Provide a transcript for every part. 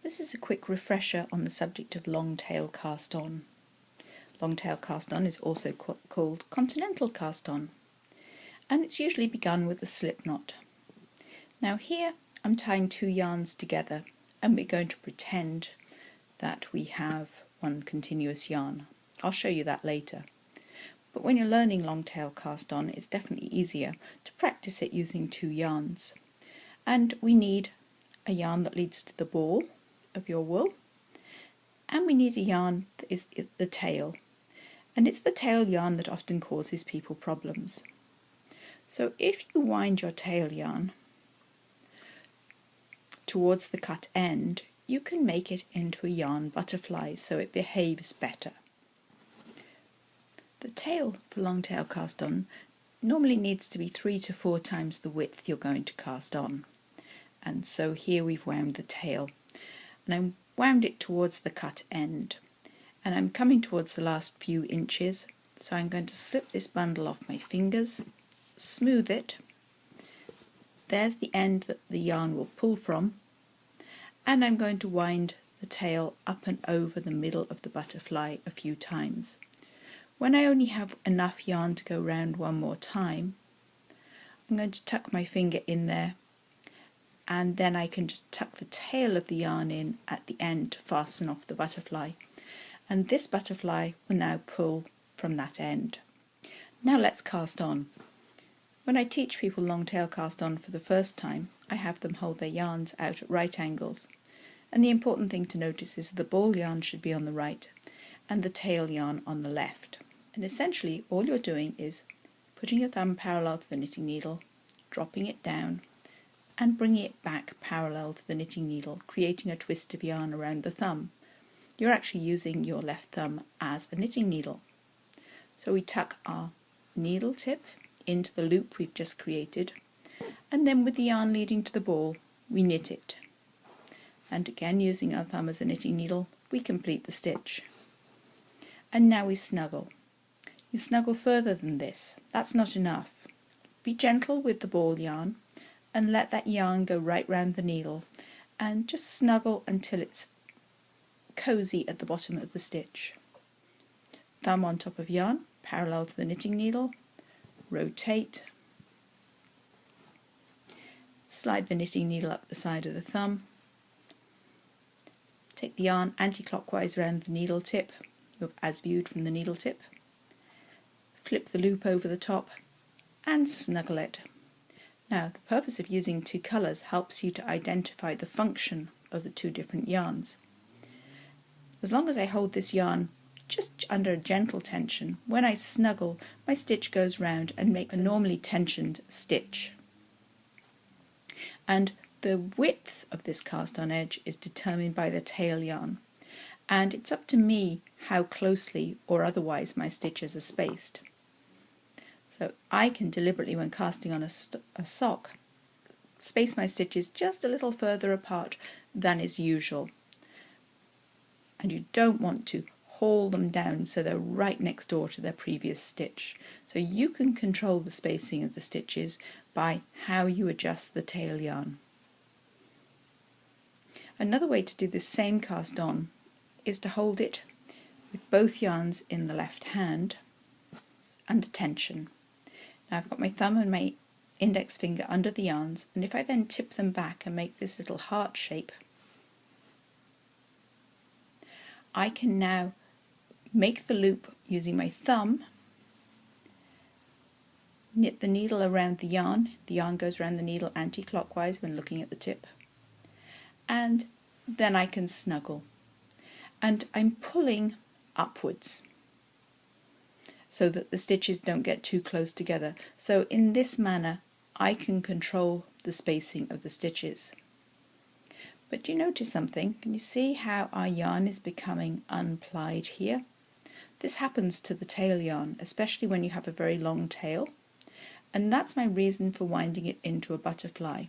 This is a quick refresher on the subject of long-tail cast-on. Long-tail cast-on is also called continental cast-on, and it's usually begun with a slip knot. Now here I'm tying two yarns together, and we're going to pretend that we have one continuous yarn. I'll show you that later. But when you're learning long-tail cast-on, it's definitely easier to practice it using two yarns. And we need a yarn that leads to the ball of your wool, and we need a yarn that is the tail. And it's the tail yarn that often causes people problems. So if you wind your tail yarn towards the cut end, you can make it into a yarn butterfly so it behaves better. The tail for long-tail cast-on normally needs to be 3 to 4 times the width you're going to cast on. And so here we've wound the tail. And I wound it towards the cut end. And I'm coming towards the last few inches. So I'm going to slip this bundle off my fingers, smooth it. There's the end that the yarn will pull from. And I'm going to wind the tail up and over the middle of the butterfly a few times. When I only have enough yarn to go round one more time, I'm going to tuck my finger in there, and then I can just tuck the tail of the yarn in at the end to fasten off the butterfly. And this butterfly will now pull from that end. Now let's cast on. When I teach people long-tail cast on for the first time, I have them hold their yarns out at right angles. And the important thing to notice is the ball yarn should be on the right and the tail yarn on the left. And essentially all you're doing is putting your thumb parallel to the knitting needle, dropping it down and bringing it back parallel to the knitting needle, creating a twist of yarn around the thumb. You're actually using your left thumb as a knitting needle. So we tuck our needle tip into the loop we've just created, and then with the yarn leading to the ball, we knit it. And again, using our thumb as a knitting needle, we complete the stitch. And now we snuggle. You snuggle further than this. That's not enough. Be gentle with the ball yarn and let that yarn go right round the needle, and just snuggle until it's cosy at the bottom of the stitch. Thumb on top of yarn, parallel to the knitting needle, rotate, slide the knitting needle up the side of the thumb, take the yarn anti-clockwise around the needle tip, as viewed from the needle tip, flip the loop over the top and snuggle it. Now the purpose of using two colours helps you to identify the function of the two different yarns. As long as I hold this yarn just under a gentle tension, when I snuggle my stitch goes round and makes a normally tensioned stitch. And the width of this cast on edge is determined by the tail yarn, and it's up to me how closely or otherwise my stitches are spaced. So I can deliberately, when casting on a sock, space my stitches just a little further apart than is usual. And you don't want to haul them down so they're right next door to their previous stitch. So you can control the spacing of the stitches by how you adjust the tail yarn. Another way to do this same cast on is to hold it with both yarns in the left hand under tension. Now I've got my thumb and my index finger under the yarns, and if I then tip them back and make this little heart shape, I can now make the loop using my thumb, knit the needle around the yarn goes around the needle anti-clockwise when looking at the tip, and then I can snuggle. And I'm pulling upwards so that the stitches don't get too close together. So in this manner I can control the spacing of the stitches. But do you notice something? Can you see how our yarn is becoming unplied here? This happens to the tail yarn, especially when you have a very long tail, and that's my reason for winding it into a butterfly.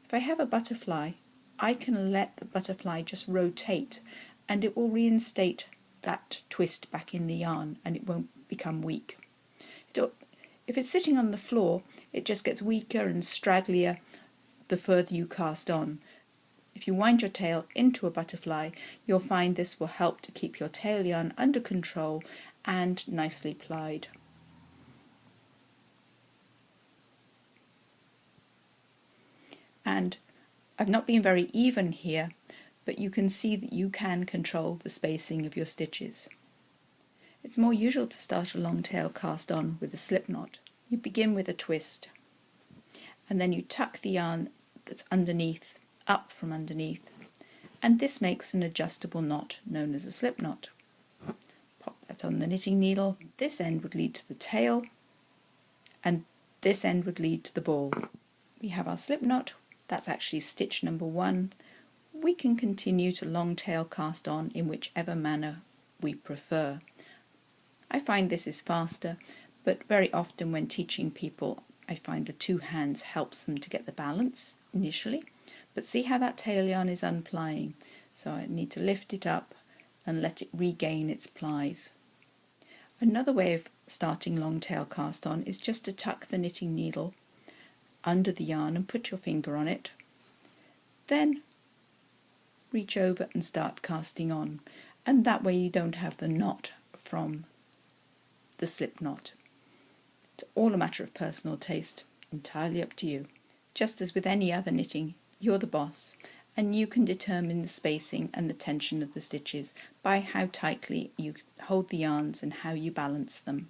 If I have a butterfly, I can let the butterfly just rotate and it will reinstate that twist back in the yarn and it won't become weak. If it's sitting on the floor, it just gets weaker and stragglier the further you cast on. If you wind your tail into a butterfly, you'll find this will help to keep your tail yarn under control and nicely plied. And I've not been very even here, but you can see that you can control the spacing of your stitches. It's more usual to start a long tail cast on with a slip knot. You begin with a twist, and then you tuck the yarn that's underneath up from underneath, and this makes an adjustable knot known as a slip knot. Pop that on the knitting needle. This end would lead to the tail, and this end would lead to the ball. We have our slip knot. That's actually stitch number 1. We can continue to long tail cast on in whichever manner we prefer. I find this is faster, but very often when teaching people, I find the 2 hands helps them to get the balance initially. But see how that tail yarn is unplying, so I need to lift it up and let it regain its plies. Another way of starting long tail cast on is just to tuck the knitting needle under the yarn and put your finger on it. Then reach over and start casting on, and that way you don't have the knot from the slip knot. It's all a matter of personal taste, entirely up to you. Just as with any other knitting, you're the boss, and you can determine the spacing and the tension of the stitches by how tightly you hold the yarns and how you balance them.